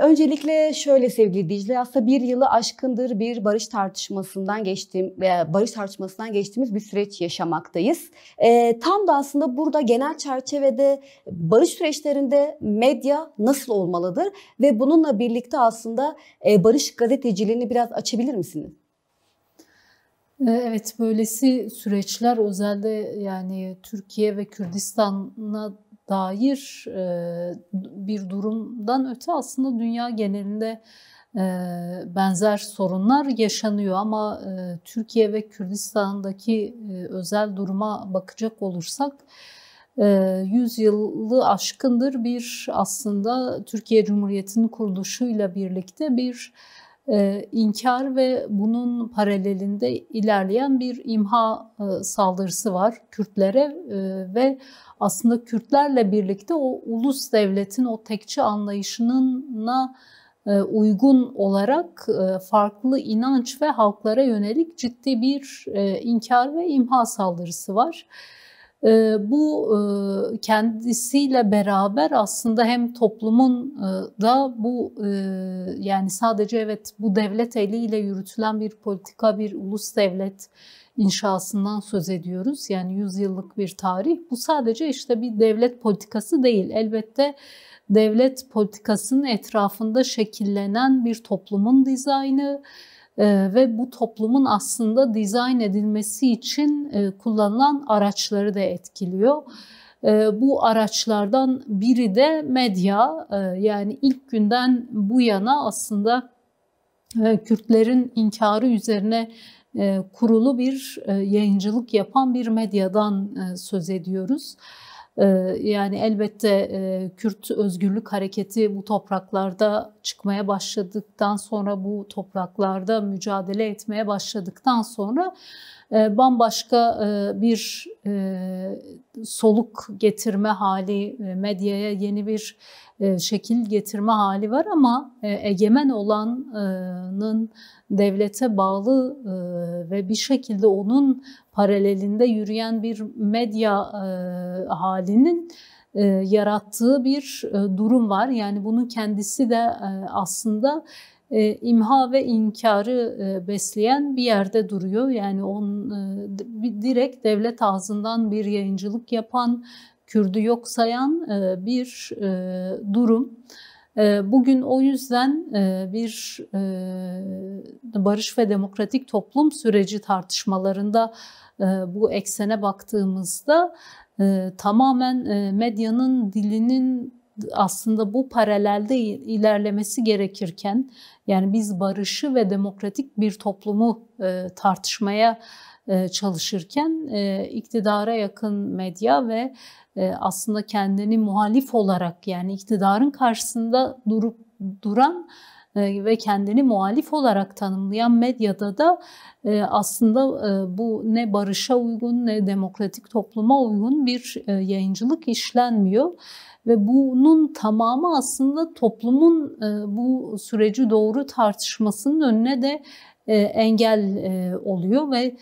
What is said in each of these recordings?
Öncelikle şöyle sevgili Dicle, aslında bir yılı aşkındır bir barış tartışmasından geçtiğimiz bir süreç yaşamaktayız. Tam da aslında burada genel çerçevede barış süreçlerinde medya nasıl olmalıdır ve bununla birlikte aslında barış gazeteciliğini biraz açabilir misiniz? Evet, böylesi süreçler özellikle yani Türkiye ve Kürdistan'a dair bir durumdan öte aslında dünya genelinde benzer sorunlar yaşanıyor ama Türkiye ve Kürdistan'daki özel duruma bakacak olursak 100 yılı aşkındır bir aslında Türkiye Cumhuriyeti'nin kuruluşuyla birlikte bir inkar ve bunun paralelinde ilerleyen bir imha saldırısı var Kürtlere ve aslında Kürtlerle birlikte o ulus devletin o tekçi anlayışına uygun olarak farklı inanç ve halklara yönelik ciddi bir inkar ve imha saldırısı var. Bu kendisiyle beraber aslında hem toplumun da bu yani sadece evet bu devlet eliyle yürütülen bir politika, bir ulus devlet inşasından söz ediyoruz. Yani 100 yıllık bir tarih. Bu sadece işte bir devlet politikası değil. Elbette devlet politikasının etrafında şekillenen bir toplumun dizaynı ve bu toplumun aslında dizayn edilmesi için kullanılan araçları da etkiliyor. Bu araçlardan biri de medya. Yani ilk günden bu yana aslında Kürtlerin inkarı üzerine kurulu bir yayıncılık yapan bir medyadan söz ediyoruz. Yani elbette Kürt Özgürlük Hareketi bu topraklarda çıkmaya başladıktan sonra, bu topraklarda mücadele etmeye başladıktan sonra bambaşka bir soluk getirme hali, medyaya yeni bir şekil getirme hali var ama egemen olanın devlete bağlı ve bir şekilde onun paralelinde yürüyen bir medya halinin yarattığı bir durum var. Yani bunun kendisi de aslında imha ve inkarı besleyen bir yerde duruyor. Yani direkt devlet ağzından bir yayıncılık yapan, Kürdü yok sayan bir durum. Bugün o yüzden bir barış ve demokratik toplum süreci tartışmalarında bu eksene baktığımızda tamamen medyanın dilinin aslında bu paralelde ilerlemesi gerekirken, yani biz barışı ve demokratik bir toplumu tartışmaya çalışırken iktidara yakın medya ve aslında kendini muhalif olarak, yani iktidarın karşısında duran ve kendini muhalif olarak tanımlayan medyada da aslında bu ne barışa uygun ne demokratik topluma uygun bir yayıncılık işlenmiyor. Ve bunun tamamı aslında toplumun bu süreci doğru tartışmasının önüne de engel oluyor ve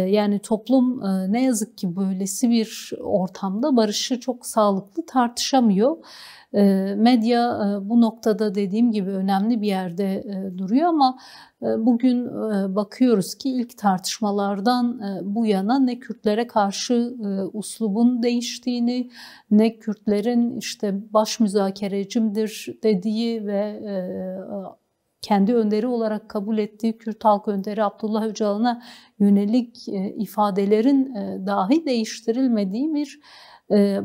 yani toplum ne yazık ki böylesi bir ortamda barışı çok sağlıklı tartışamıyor. Medya bu noktada dediğim gibi önemli bir yerde duruyor ama bugün bakıyoruz ki ilk tartışmalardan bu yana ne Kürtlere karşı uslubun değiştiğini, ne Kürtlerin işte baş müzakerecimdir dediği ve kendi önderi olarak kabul ettiği Kürt halk önderi Abdullah Öcalan'a yönelik ifadelerin dahi değiştirilmediği bir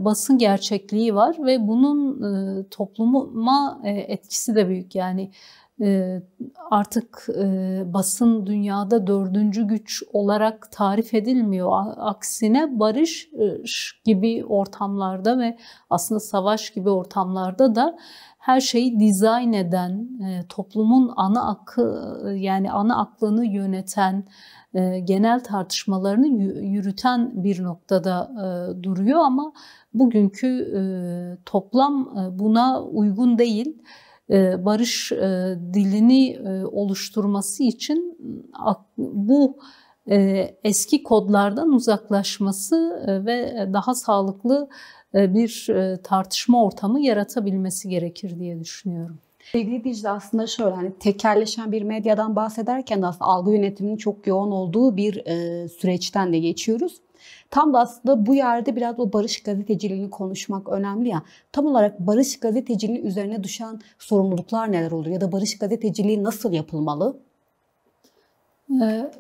basın gerçekliği var ve bunun topluma etkisi de büyük. Yani artık basın dünyada dördüncü güç olarak tarif edilmiyor. Aksine barış gibi ortamlarda ve aslında savaş gibi ortamlarda da her şeyi dizayn eden, toplumun ana aklını yöneten, genel tartışmalarını yürüten bir noktada duruyor ama bugünkü toplam buna uygun değil. Barış dilini oluşturması için bu eski kodlardan uzaklaşması ve daha sağlıklı bir tartışma ortamı yaratabilmesi gerekir diye düşünüyorum. Sevgili Dicle, aslında şöyle, hani tekelleşen bir medyadan bahsederken de aslında algı yönetiminin çok yoğun olduğu bir süreçten de geçiyoruz. Tam da aslında bu yerde biraz o barış gazeteciliğini konuşmak önemli ya. Tam olarak barış gazeteciliği üzerine düşen sorumluluklar neler olur ya da barış gazeteciliği nasıl yapılmalı?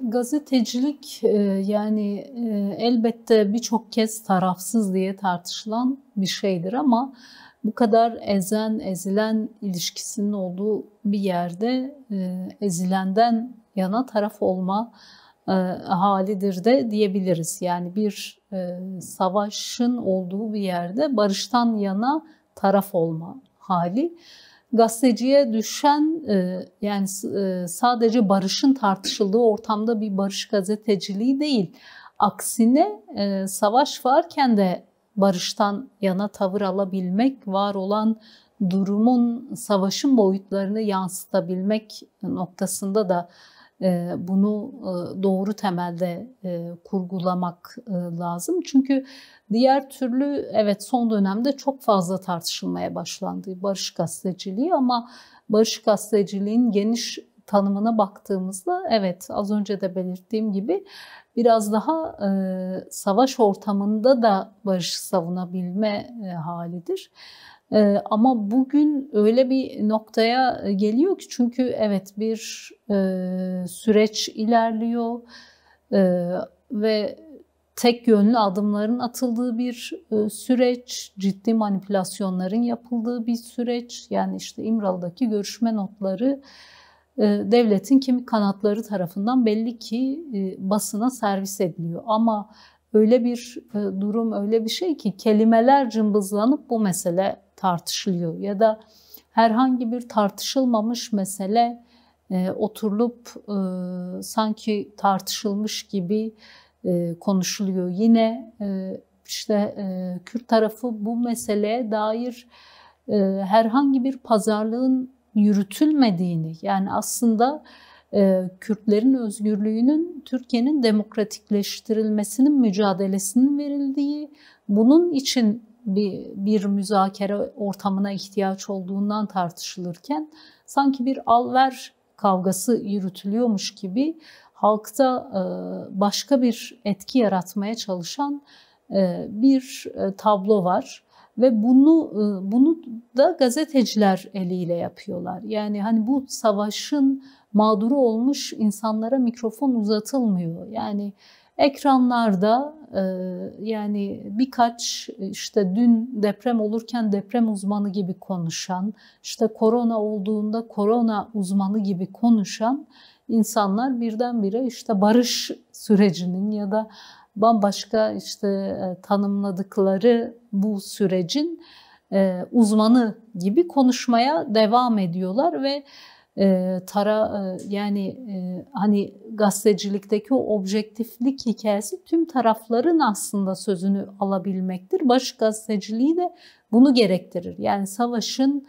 Gazetecilik yani elbette birçok kez tarafsız diye tartışılan bir şeydir ama bu kadar ezen ezilen ilişkisinin olduğu bir yerde ezilenden yana taraf olma halidir de diyebiliriz. Yani bir savaşın olduğu bir yerde barıştan yana taraf olma hali. Gazeteciye düşen yani sadece barışın tartışıldığı ortamda bir barış gazeteciliği değil. Aksine savaş varken de barıştan yana tavır alabilmek, var olan durumun, savaşın boyutlarını yansıtabilmek noktasında da bunu doğru temelde kurgulamak lazım. Çünkü diğer türlü evet son dönemde çok fazla tartışılmaya başlandı barış gazeteciliği ama barış gazeteciliğin geniş tanımına baktığımızda evet az önce de belirttiğim gibi biraz daha savaş ortamında da barışı savunabilme halidir. Ama bugün öyle bir noktaya geliyor ki çünkü evet bir süreç ilerliyor ve tek yönlü adımların atıldığı bir süreç, ciddi manipülasyonların yapıldığı bir süreç. Yani işte İmralı'daki görüşme notları devletin kimi kanatları tarafından belli ki basına servis ediliyor. Ama öyle bir durum, öyle bir şey ki kelimeler cımbızlanıp bu mesele tartışılıyor. Ya da herhangi bir tartışılmamış mesele oturulup sanki tartışılmış gibi konuşuluyor. Yine işte Kürt tarafı bu meseleye dair herhangi bir pazarlığın yürütülmediğini, yani aslında Kürtlerin özgürlüğünün Türkiye'nin demokratikleştirilmesinin mücadelesinin verildiği, bunun için bir müzakere ortamına ihtiyaç olduğundan tartışılırken sanki bir al-ver kavgası yürütülüyormuş gibi halkta başka bir etki yaratmaya çalışan bir tablo var ve bunu da gazeteciler eliyle yapıyorlar. Yani hani bu savaşın mağduru olmuş insanlara mikrofon uzatılmıyor. Yani ekranlarda yani birkaç işte dün deprem olurken deprem uzmanı gibi konuşan, işte korona olduğunda korona uzmanı gibi konuşan insanlar birdenbire işte barış sürecinin ya da bambaşka işte tanımladıkları bu sürecin uzmanı gibi konuşmaya devam ediyorlar ve yani hani gazetecilikteki o objektiflik hikayesi tüm tarafların aslında sözünü alabilmektir. Barış gazeteciliği de bunu gerektirir. Yani savaşın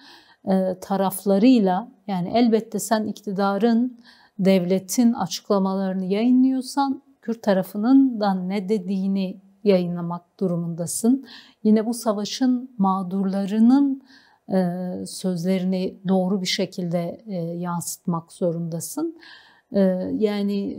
taraflarıyla, yani elbette sen iktidarın, devletin açıklamalarını yayınlıyorsan Kürt tarafının da ne dediğini yayınlamak durumundasın. Yine bu savaşın mağdurlarının sözlerini doğru bir şekilde yansıtmak zorundasın. Yani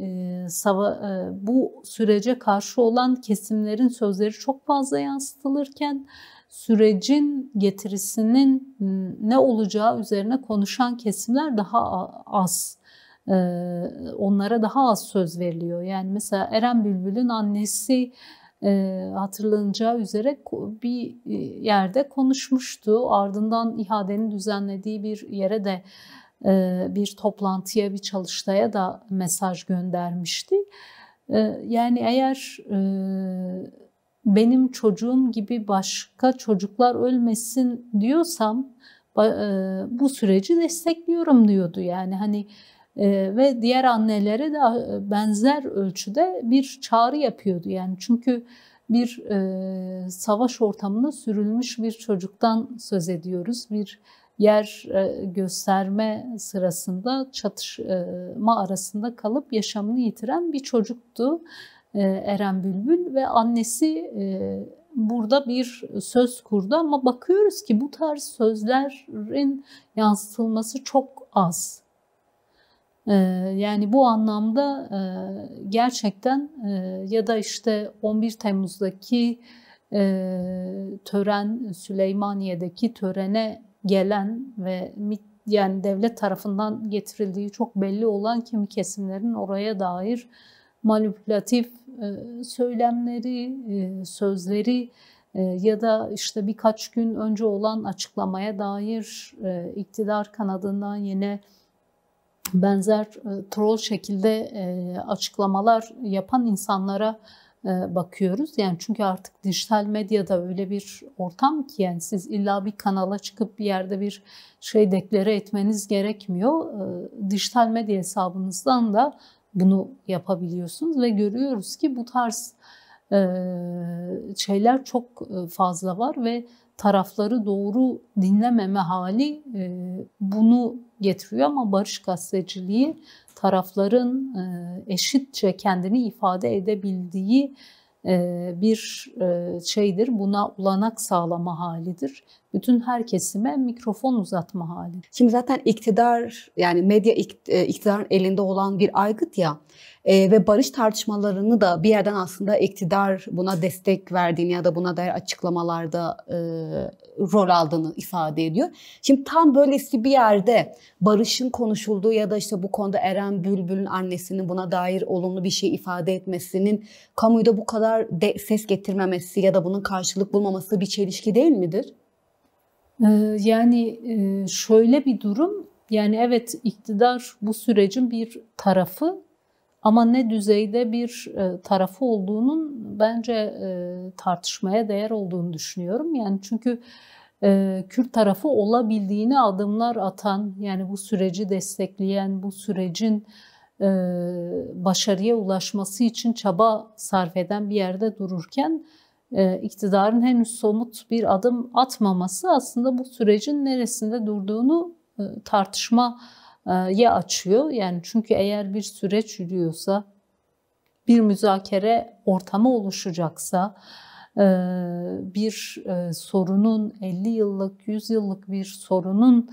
bu sürece karşı olan kesimlerin sözleri çok fazla yansıtılırken sürecin getirisinin ne olacağı üzerine konuşan kesimler daha az. Onlara daha az söz veriliyor. Yani mesela Eren Bülbül'ün annesi hatırlanacağı üzere bir yerde konuşmuştu. Ardından İHA'denin düzenlediği bir yere de bir toplantıya, bir çalıştaya da mesaj göndermişti. Yani eğer benim çocuğum gibi başka çocuklar ölmesin diyorsam bu süreci destekliyorum diyordu. Yani hani ve diğer annelere de benzer ölçüde bir çağrı yapıyordu. Yani çünkü bir savaş ortamında sürülmüş bir çocuktan söz ediyoruz. Bir yer gösterme sırasında çatışma arasında kalıp yaşamını yitiren bir çocuktu Eren Bülbül ve annesi burada bir söz kurdu ama bakıyoruz ki bu tarz sözlerin yansıtılması çok az. Yani bu anlamda gerçekten ya da işte 11 Temmuz'daki tören, Süleymaniye'deki törene gelen ve yani devlet tarafından getirildiği çok belli olan kimi kesimlerin oraya dair manipülatif söylemleri, sözleri ya da işte birkaç gün önce olan açıklamaya dair iktidar kanadından yine benzer troll şekilde açıklamalar yapan insanlara bakıyoruz. Yani çünkü artık dijital medyada öyle bir ortam ki yani siz illa bir kanala çıkıp bir yerde bir şey deklare etmeniz gerekmiyor. Dijital medya hesabınızdan da bunu yapabiliyorsunuz ve görüyoruz ki bu tarz şeyler çok fazla var ve tarafları doğru dinlememe hali bunu getiriyor ama barış gazeteciliği tarafların eşitçe kendini ifade edebildiği bir şeydir. Buna olanak sağlama halidir. Bütün her kesime mikrofon uzatma halidir. Şimdi zaten iktidar yani medya iktidarın elinde olan bir aygıt ya ve barış tartışmalarını da bir yerden aslında iktidar buna destek verdiğini ya da buna dair açıklamalarda rol aldığını ifade ediyor. Şimdi tam böylesi bir yerde barışın konuşulduğu ya da işte bu konuda Eren Bülbül'ün annesinin buna dair olumlu bir şey ifade etmesinin kamuoyda bu kadar ses getirmemesi ya da bunun karşılık bulmaması bir çelişki değil midir? Yani şöyle bir durum, yani evet iktidar bu sürecin bir tarafı ama ne düzeyde bir tarafı olduğunun bence tartışmaya değer olduğunu düşünüyorum. Yani çünkü Kürt tarafı olabildiğine adımlar atan, yani bu süreci destekleyen, bu sürecin başarıya ulaşması için çaba sarf eden bir yerde dururken iktidarın henüz somut bir adım atmaması aslında bu sürecin neresinde durduğunu tartışmaya açıyor. Yani çünkü eğer bir süreç yürüyorsa, bir müzakere ortamı oluşacaksa, bir sorunun 50 yıllık, 100 yıllık bir sorunun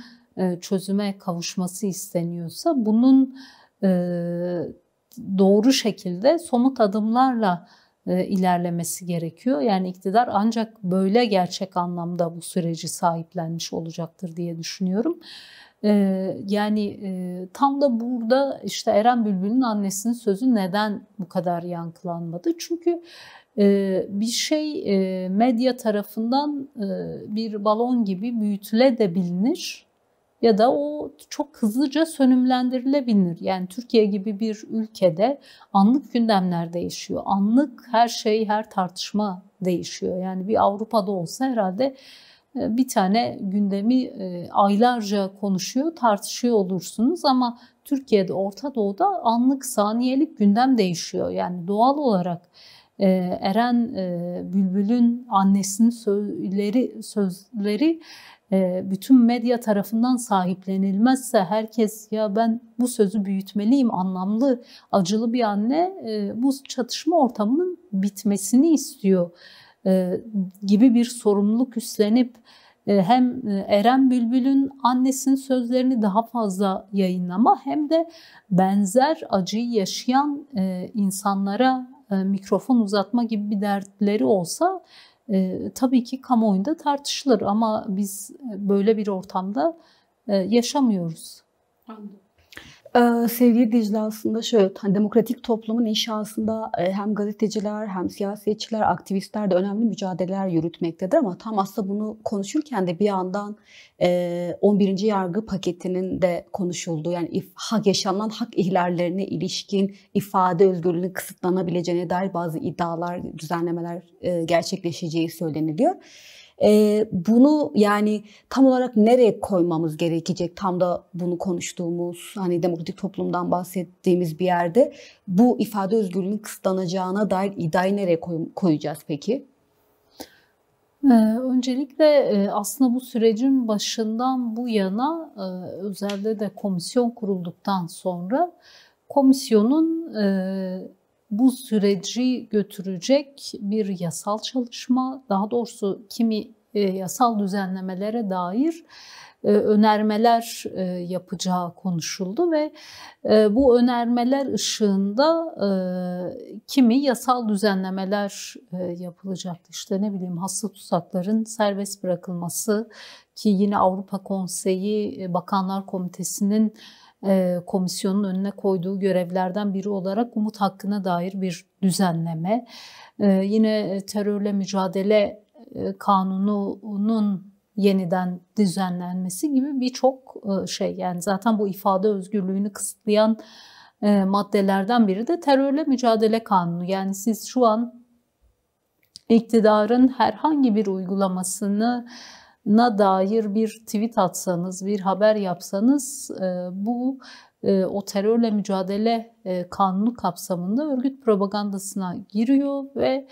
çözüme kavuşması isteniyorsa bunun doğru şekilde somut adımlarla ilerlemesi gerekiyor. Yani iktidar ancak böyle gerçek anlamda bu süreci sahiplenmiş olacaktır diye düşünüyorum. Yani tam da burada işte Eren Bülbül'ün annesinin sözü neden bu kadar yankılanmadı? Çünkü bir şey medya tarafından bir balon gibi büyütülebilir ya da o çok hızlıca sönümlendirilebilir. Yani Türkiye gibi bir ülkede anlık gündemler değişiyor. Anlık her şey, her tartışma değişiyor. Yani bir Avrupa'da olsa herhalde bir tane gündemi aylarca konuşuyor, tartışıyor olursunuz ama Türkiye'de, Orta Doğu'da anlık, saniyelik gündem değişiyor. Yani doğal olarak Eren Bülbül'ün annesinin sözleri bütün medya tarafından sahiplenilmezse herkes ya ben bu sözü büyütmeliyim, anlamlı, acılı bir anne bu çatışma ortamının bitmesini istiyor gibi bir sorumluluk üstlenip hem Eren Bülbül'ün annesinin sözlerini daha fazla yayınlama hem de benzer acıyı yaşayan insanlara mikrofon uzatma gibi bir dertleri olsa tabii ki kamuoyunda tartışılır ama biz böyle bir ortamda yaşamıyoruz. Anladım. Sevgili Dicle, aslında şöyle, demokratik toplumun inşasında hem gazeteciler hem siyasetçiler, aktivistler de önemli mücadeleler yürütmektedir ama tam aslında bunu konuşurken de bir yandan 11. yargı paketinin de konuşulduğu, yani yaşanan hak ihlallerine ilişkin ifade özgürlüğünün kısıtlanabileceğine dair bazı iddialar, düzenlemeler gerçekleşeceği söyleniliyor. Bunu yani tam olarak nereye koymamız gerekecek? Tam da bunu konuştuğumuz, hani demokratik toplumdan bahsettiğimiz bir yerde bu ifade özgürlüğünün kısıtlanacağına dair iddiayı nereye koyacağız peki? Öncelikle aslında bu sürecin başından bu yana özelde de komisyon kurulduktan sonra komisyonun bu süreci götürecek bir yasal çalışma, daha doğrusu kimi yasal düzenlemelere dair önermeler yapacağı konuşuldu ve bu önermeler ışığında kimi yasal düzenlemeler yapılacaktı. İşte ne bileyim, hasta tutsakların serbest bırakılması, ki yine Avrupa Konseyi Bakanlar Komitesi'nin komisyonun önüne koyduğu görevlerden biri olarak umut hakkına dair bir düzenleme. Yine terörle mücadele kanununun yeniden düzenlenmesi gibi birçok şey. Yani zaten bu ifade özgürlüğünü kısıtlayan maddelerden biri de terörle mücadele kanunu. Yani siz şu an iktidarın herhangi bir uygulamasına dair bir tweet atsanız, bir haber yapsanız bu o terörle mücadele kanunu kapsamında örgüt propagandasına giriyor ve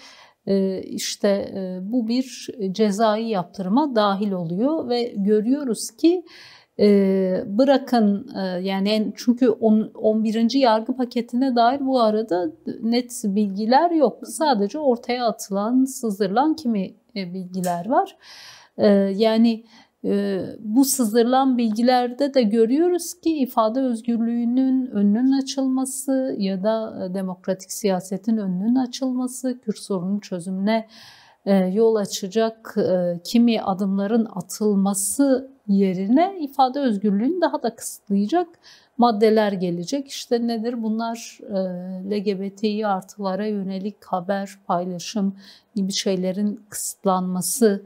işte bu bir cezai yaptırıma dahil oluyor ve görüyoruz ki bırakın yani, çünkü 11. yargı paketine dair bu arada net bilgiler yok. Sadece ortaya atılan, sızdırılan kimi bilgiler var. Yani bu sızdırılan bilgilerde de görüyoruz ki ifade özgürlüğünün önünün açılması ya da demokratik siyasetin önünün açılması, Kürt sorunun çözümüne yol açacak kimi adımların atılması yerine ifade özgürlüğünü daha da kısıtlayacak maddeler gelecek. İşte nedir bunlar? LGBTİ artılara yönelik haber, paylaşım gibi şeylerin kısıtlanması.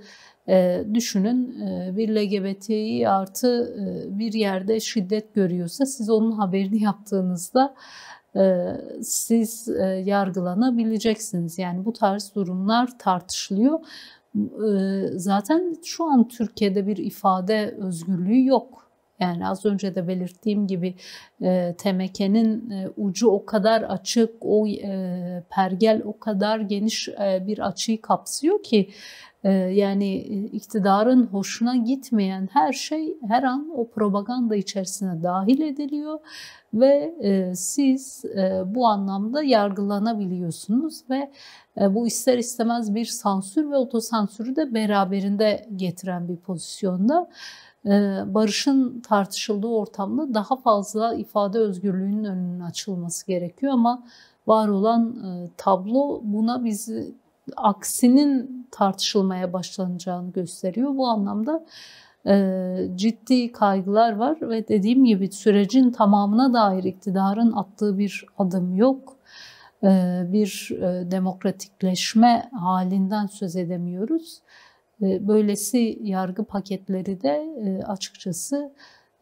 Düşünün, bir LGBTİ artı bir yerde şiddet görüyorsa siz onun haberini yaptığınızda siz yargılanabileceksiniz. Yani bu tarz durumlar tartışılıyor. Zaten şu an Türkiye'de bir ifade özgürlüğü yok. Yani az önce de belirttiğim gibi temekenin ucu o kadar açık, o pergel o kadar geniş bir açıyı kapsıyor ki yani iktidarın hoşuna gitmeyen her şey her an o propaganda içerisine dahil ediliyor ve siz bu anlamda yargılanabiliyorsunuz ve bu ister istemez bir sansür ve otosansürü de beraberinde getiren bir pozisyonda. Barışın tartışıldığı ortamda daha fazla ifade özgürlüğünün önünün açılması gerekiyor ama var olan tablo buna bizi aksinin tartışılmaya başlanacağını gösteriyor. Bu anlamda ciddi kaygılar var ve dediğim gibi sürecin tamamına dair iktidarın attığı bir adım yok. Bir demokratikleşme halinden söz edemiyoruz. Böylesi yargı paketleri de açıkçası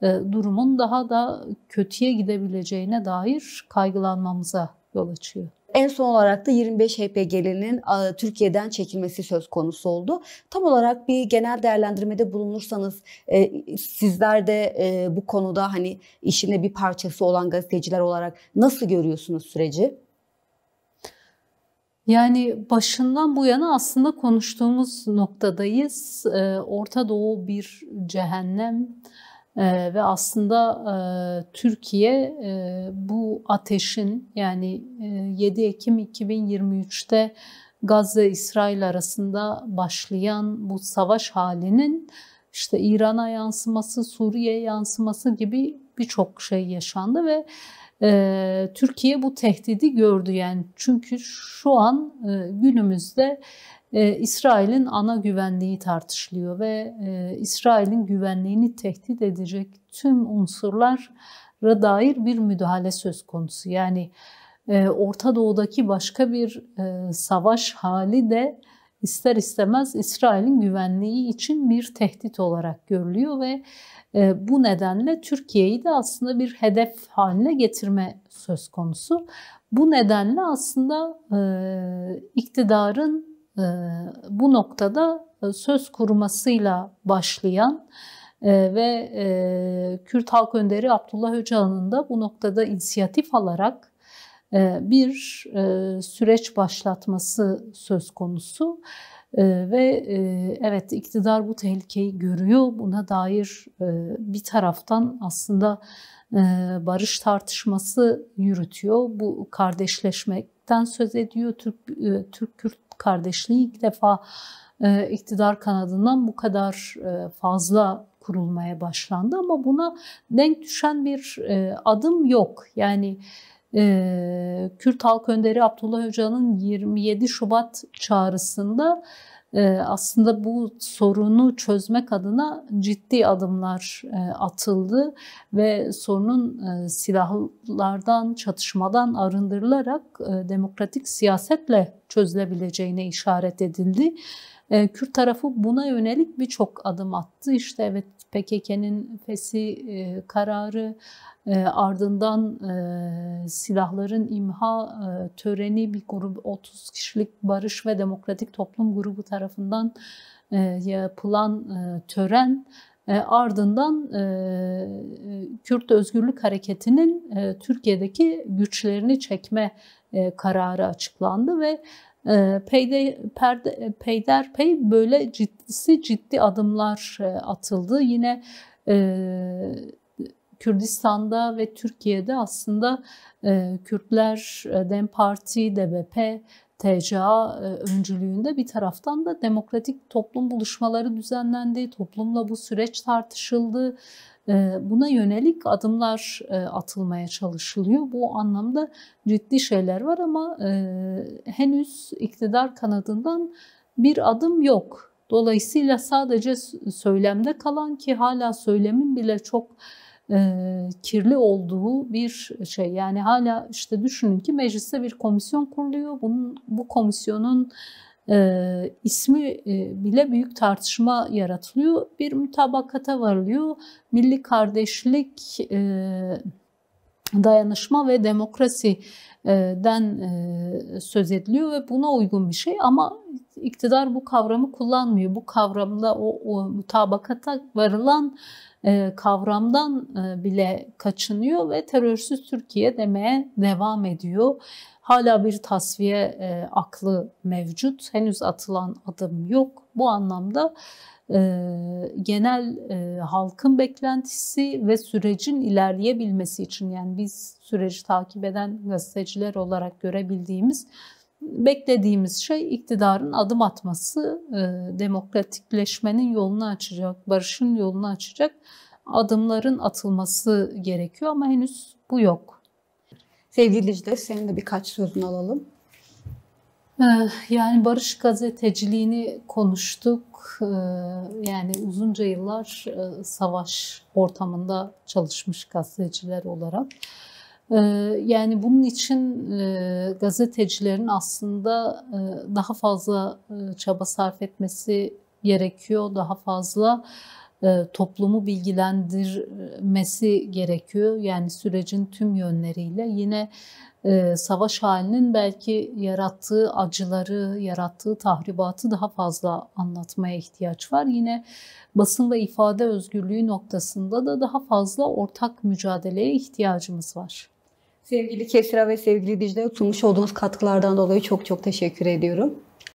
durumun daha da kötüye gidebileceğine dair kaygılanmamıza yol açıyor. En son olarak da 25 HPG'linin Türkiye'den çekilmesi söz konusu oldu. Tam olarak bir genel değerlendirmede bulunursanız, sizler de bu konuda hani işin bir parçası olan gazeteciler olarak nasıl görüyorsunuz süreci? Yani başından bu yana aslında konuştuğumuz noktadayız. Orta Doğu bir cehennem. Ve aslında Türkiye bu ateşin, yani 7 Ekim 2023'te Gazze-İsrail arasında başlayan bu savaş halinin işte İran'a yansıması, Suriye'ye yansıması gibi birçok şey yaşandı ve Türkiye bu tehdidi gördü. Yani çünkü şu an günümüzde İsrail'in ana güvenliği tartışılıyor ve İsrail'in güvenliğini tehdit edecek tüm unsurlara dair bir müdahale söz konusu. Yani Orta Doğu'daki başka bir savaş hali de ister istemez İsrail'in güvenliği için bir tehdit olarak görülüyor ve bu nedenle Türkiye'yi de aslında bir hedef haline getirme söz konusu. Bu nedenle aslında iktidarın bu noktada söz kurmasıyla başlayan ve Kürt Halk Önderi Abdullah Öcalan'ın da bu noktada inisiyatif alarak bir süreç başlatması söz konusu. Ve evet, iktidar bu tehlikeyi görüyor. Buna dair bir taraftan aslında barış tartışması yürütüyor. Bu kardeşleşmekten kardeşlikten söz ediyor. Türk-Kürt kardeşliği ilk defa iktidar kanadından bu kadar fazla kurulmaya başlandı ama buna denk düşen bir adım yok. Yani Kürt Halk Önderi Abdullah Öcalan'ın 27 Şubat çağrısında aslında bu sorunu çözmek adına ciddi adımlar atıldı ve sorunun silahlardan, çatışmadan arındırılarak demokratik siyasetle çözülebileceğine işaret edildi. Kürt tarafı buna yönelik birçok adım attı. İşte evet, PKK'nın fesih kararı, ardından silahların imha töreni bir grup 30 kişilik Barış ve Demokratik Toplum grubu tarafından yapılan tören, ardından Kürt Özgürlük Hareketi'nin Türkiye'deki güçlerini çekme kararı açıklandı ve peyderpey böyle ciddi adımlar atıldı. Yine Kürdistan'da ve Türkiye'de aslında Kürtler, DEM Parti, DBP, TCA öncülüğünde bir taraftan da demokratik toplum buluşmaları düzenlendi. Toplumla bu süreç tartışıldı. Buna yönelik adımlar atılmaya çalışılıyor. Bu anlamda ciddi şeyler var ama henüz iktidar kanadından bir adım yok. Dolayısıyla sadece söylemde kalan, ki hala söylemin bile çok kirli olduğu bir şey. Yani hala işte düşünün ki mecliste bir komisyon kuruluyor. Bu komisyonun ismi bile büyük tartışma yaratılıyor. Bir mütabakata varılıyor. Milli kardeşlik, dayanışma ve demokrasiden söz ediliyor ve buna uygun bir şey ama iktidar bu kavramı kullanmıyor. Bu kavramda o mutabakata varılan kavramdan bile kaçınıyor ve terörsüz Türkiye demeye devam ediyor. Hala bir tasfiye aklı mevcut. Henüz atılan adım yok. Bu anlamda genel halkın beklentisi ve sürecin ilerleyebilmesi için, yani biz süreci takip eden gazeteciler olarak görebildiğimiz, beklediğimiz şey iktidarın adım atması, demokratikleşmenin yolunu açacak, barışın yolunu açacak adımların atılması gerekiyor ama henüz bu yok. Sevgili Dicle, senin de birkaç sözünü alalım. Yani barış gazeteciliğini konuştuk. Yani uzunca yıllar savaş ortamında çalışmış gazeteciler olarak. Yani bunun için gazetecilerin aslında daha fazla çaba sarf etmesi gerekiyor. Daha fazla toplumu bilgilendirmesi gerekiyor. Yani sürecin tüm yönleriyle. Yine savaş halinin belki yarattığı acıları, yarattığı tahribatı daha fazla anlatmaya ihtiyaç var. Yine basın ve ifade özgürlüğü noktasında da daha fazla ortak mücadeleye ihtiyacımız var. Sevgili Kesra ve sevgili Dicle, sunmuş olduğunuz katkılardan dolayı çok çok teşekkür ediyorum.